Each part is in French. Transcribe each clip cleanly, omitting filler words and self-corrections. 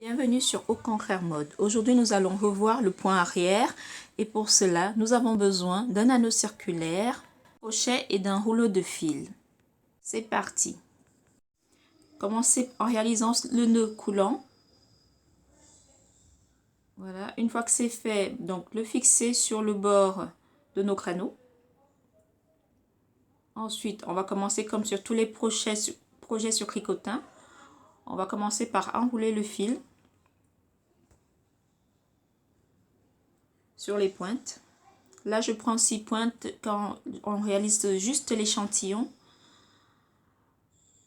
Bienvenue sur Au Contraire Mode. Aujourd'hui, nous allons revoir le point arrière et pour cela, nous avons besoin d'un anneau circulaire, crochet et d'un rouleau de fil. C'est parti. Commencez en réalisant le nœud coulant. Voilà, une fois que c'est fait, donc le fixer sur le bord de nos crâneaux. Ensuite, on va commencer comme sur tous les projets sur cricotin. On va commencer par enrouler le fil sur les pointes. Là, je prends 6 pointes quand on réalise juste l'échantillon.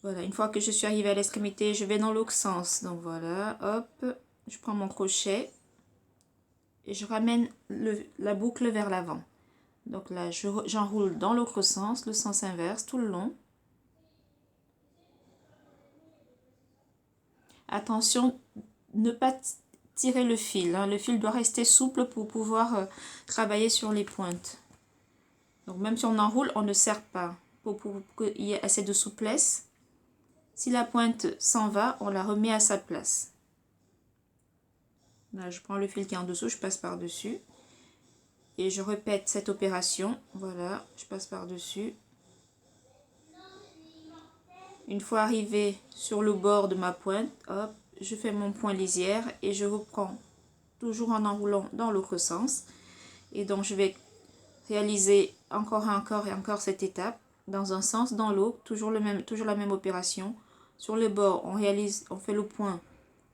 Voilà, une fois que je suis arrivée à l'extrémité, je vais dans l'autre sens. Donc voilà, hop, je prends mon crochet et je ramène la boucle vers l'avant. Donc là, j'enroule dans l'autre sens, le sens inverse, tout le long. Attention, ne pas tirer le fil. Hein. Le fil doit rester souple pour pouvoir travailler sur les pointes. Donc même si on enroule, on ne serre pas pour qu'il y ait assez de souplesse. Si la pointe s'en va, on la remet à sa place. Là, je prends le fil qui est en dessous, je passe par-dessus. Et je répète cette opération. Voilà, je passe par-dessus. Une fois arrivé sur le bord de ma pointe, hop, je fais mon point lisière et je reprends toujours en enroulant dans l'autre sens. Et donc, je vais réaliser encore et encore cette étape dans un sens, dans l'autre, toujours la même opération. Sur le bord, on fait le point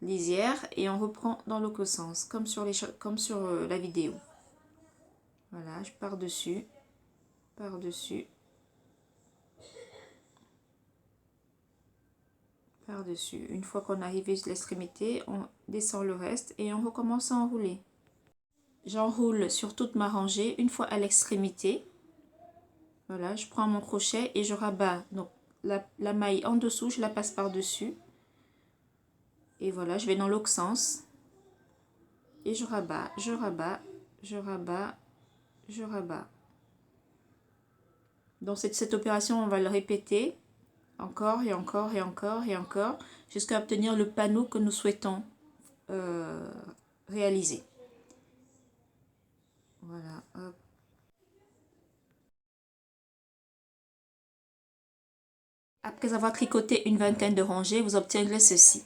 lisière et on reprend dans l'autre sens, comme sur la vidéo. Voilà, je pars dessus, par-dessus, par-dessus. Une fois qu'on arrive à l'extrémité, on descend le reste et on recommence à enrouler. J'enroule sur toute ma rangée, une fois à l'extrémité. Voilà, je prends mon crochet et je rabats. Donc la maille en dessous, je la passe par-dessus. Et voilà, je vais dans l'autre sens. Et je rabats, je rabats, je rabats, je rabats. Donc cette opération, on va le répéter encore et encore et encore et encore jusqu'à obtenir le panneau que nous souhaitons réaliser. Voilà, hop. Après avoir tricoté une vingtaine de rangées, vous obtiendrez ceci.